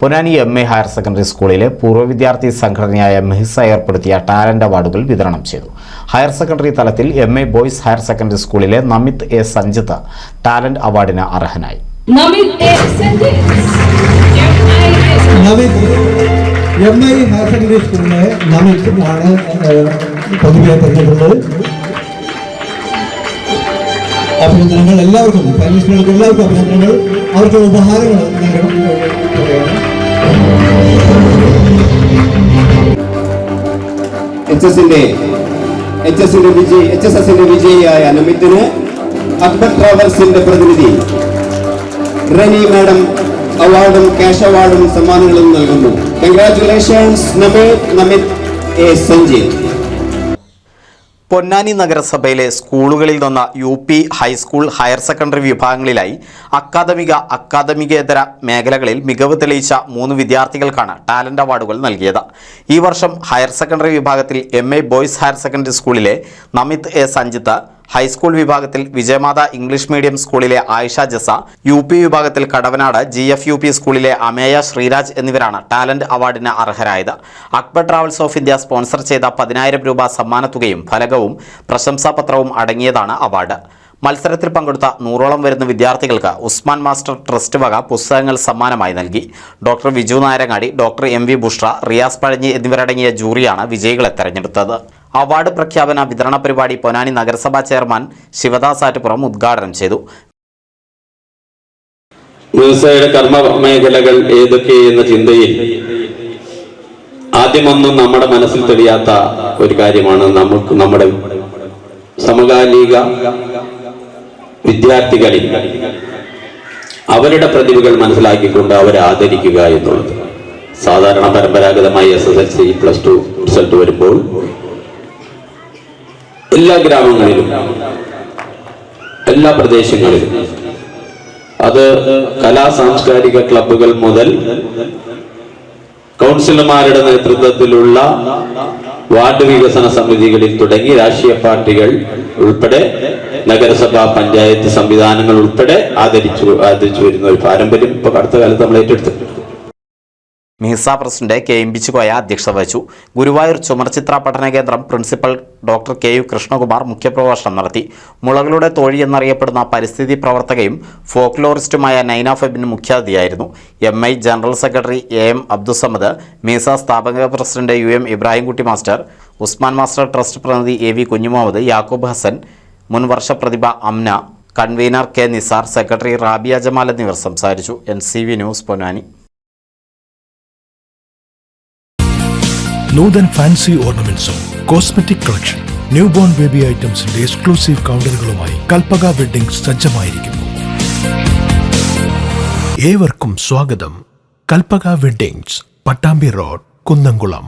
Ponnani MA. Higher secondary സ്കൂളിലെ പൂർവ്വ വിദ്യാർത്ഥി സംഘടനയായ മെഹിസ ഏർപ്പെടുത്തിയ ടാലന്റ് അവാർഡുകൾ വിതരണം ചെയ്തു. ഹയർ സെക്കൻഡറി തലത്തിൽ എം.എ. ബോയ്സ് ഹയർ സെക്കൻഡറി സ്കൂളിലെ നമിത് എ. സഞ്ജിത്ത് ടാലന്റ് അവാർഡിന് അർഹനായി. എം.ഐ. ഹയർ സെക്കൻഡറി സ്കൂളിലെ നമിത് ആണ് പൊതുവെ പറഞ്ഞിട്ടുള്ളത്. അഭിനന്ദനങ്ങൾ എല്ലാവർക്കും, ഫൈനലിസ്റ്റുകൾക്ക് എല്ലാവർക്കും അഭിനന്ദനങ്ങൾ. അവർക്ക് ഉപഹാരങ്ങൾ HSSന്റെ വിജയിയായ നമിത്തിന് അക്ബർ ട്രാവൽസിന്റെ പ്രതിനിധി റനി മാഡം അവാർഡും ക്യാഷ് അവാർഡും സമ്മാനങ്ങളും നൽകുന്നു. Congratulations Namit A. സഞ്ജിത്ത്. പൊന്നാനി നഗരസഭയിലെ സ്കൂളുകളിൽ നിന്ന് UP ഹൈസ്കൂൾ ഹയർ സെക്കൻഡറി വിഭാഗങ്ങളിലായി അക്കാദമികേതര മേഖലകളിൽ മികവ് തെളിയിച്ച 3 വിദ്യാർത്ഥികൾക്കാണ് ടാലന്റ് അവാർഡുകൾ നൽകിയത്. ഈ വർഷം ഹയർ സെക്കൻഡറി വിഭാഗത്തിൽ എം.എ. ബോയ്സ് ഹയർ സെക്കൻഡറി സ്കൂളിലെ നമിത് എ. സഞ്ജിത്ത്, ഹൈസ്കൂൾ വിഭാഗത്തിൽ വിജയമാത ഇംഗ്ലീഷ് മീഡിയം സ്കൂളിലെ ആയിഷ ജസ, UP വിഭാഗത്തിൽ കടവനാട് GFUP സ്കൂളിലെ അമേയ ശ്രീരാജ് എന്നിവരാണ് ടാലന്റ് അവാർഡിന് അർഹരായത്. Akbar travels of India sponsor ചെയ്ത 10,000 രൂപ സമ്മാനത്തുകയും ഫലകവും പ്രശംസാപത്രവും അടങ്ങിയതാണ് അവാർഡ്. മത്സരത്തിൽ പങ്കെടുത്ത 100ഓളം വരുന്ന വിദ്യാർത്ഥികൾക്ക് ഉസ്മാൻ മാസ്റ്റർ ട്രസ്റ്റ് വക പുസ്തകങ്ങൾ സമ്മാനമായി നൽകി. Doctor Viju Nayarangadi, doctor MV Bushra, Riyas Pazhanji എന്നിവരടങ്ങിയ ജൂറിയാണ് വിജയികളെ തെരഞ്ഞെടുത്തത്. അവാർഡ് പ്രഖ്യാപന വിതരണ പരിപാടി പൊന്നാനി നഗരസഭാ ചെയർമാൻ ശിവദാസ് ആറ്റുപുറം ഉദ്ഘാടനം ചെയ്തു. മെഹിസയുടെ കർമ്മ മേഖലകൾ ഏതൊക്കെയെന്ന ചിന്തയിൽ ആദ്യമൊന്നും നമ്മുടെ മനസ്സിൽ തെളിയാത്ത ഒരു കാര്യമാണ് നമ്മുടെ സമകാലിക വിദ്യാർത്ഥികളിൽ അവരുടെ പ്രതിഭകൾ മനസ്സിലാക്കിക്കൊണ്ട് അവരെ ആദരിക്കുക എന്നുള്ളത്. സാധാരണ പരമ്പരാഗതമായി SSLC +2 റിസൾട്ട് വരുമ്പോൾ എല്ലാ ഗ്രാമങ്ങളിലും എല്ലാ പ്രദേശങ്ങളിലും അത് കലാ സാംസ്കാരിക ക്ലബ്ബുകൾ മുതൽ കൗൺസിലർമാരുടെ നേതൃത്വത്തിലുള്ള വാർഡ് വികസന സമിതികളിൽ തുടങ്ങി രാഷ്ട്രീയ പാർട്ടികൾ ഉൾപ്പെടെ നഗരസഭ പഞ്ചായത്ത് സംവിധാനങ്ങൾ ഉൾപ്പെടെ ആദരിച്ചു വരുന്ന ഒരു പാരമ്പര്യം ഇപ്പൊ അടുത്ത കാലത്ത് നമ്മൾ ഏറ്റെടുത്തിട്ടുണ്ട്. മെഹിസ പ്രസിഡന്റ് KM ബിച്ചുകോയ അധ്യക്ഷത വഹിച്ചു. ഗുരുവായൂർ ചുമർചിത്ര പഠന കേന്ദ്രം പ്രിൻസിപ്പൽ ഡോക്ടർ KU കൃഷ്ണകുമാർ മുഖ്യപ്രഭാഷണം നടത്തി. മുളകളുടെ തോഴി എന്നറിയപ്പെടുന്ന പരിസ്ഥിതി പ്രവർത്തകയും ഫോക്ലോറിസ്റ്റുമായ നൈന ഫെബിൻ മുഖ്യാതിഥിയായിരുന്നു. MI general secretary AM Abdussamad, Mehisa സ്ഥാപക president UM Ibrahimkutty master, Usman master trust പ്രതിനിധി AV കുഞ്ഞുമുഹമ്മദ്, യാക്കൂബ് ഹസൻ, മുൻ വർഷ പ്രതിഭ Amna, convener K Nisar, secretary Rabiya Jamal എന്നിവർ സംസാരിച്ചു. NCV news Ponnani. Noothan fancy ഓർണമെന്റ്സും cosmetic collection, new born baby ഐറ്റംസിന്റെ എക്സ്ക്ലൂസീവ് കൗണ്ടറുകളുമായി കൽപ്പക വെഡ്ഡിംഗ് സജ്ജമായിരിക്കുന്നു. ഏവർക്കും സ്വാഗതം. Kalpaka weddings, Pattambi road, Kunnamkulam.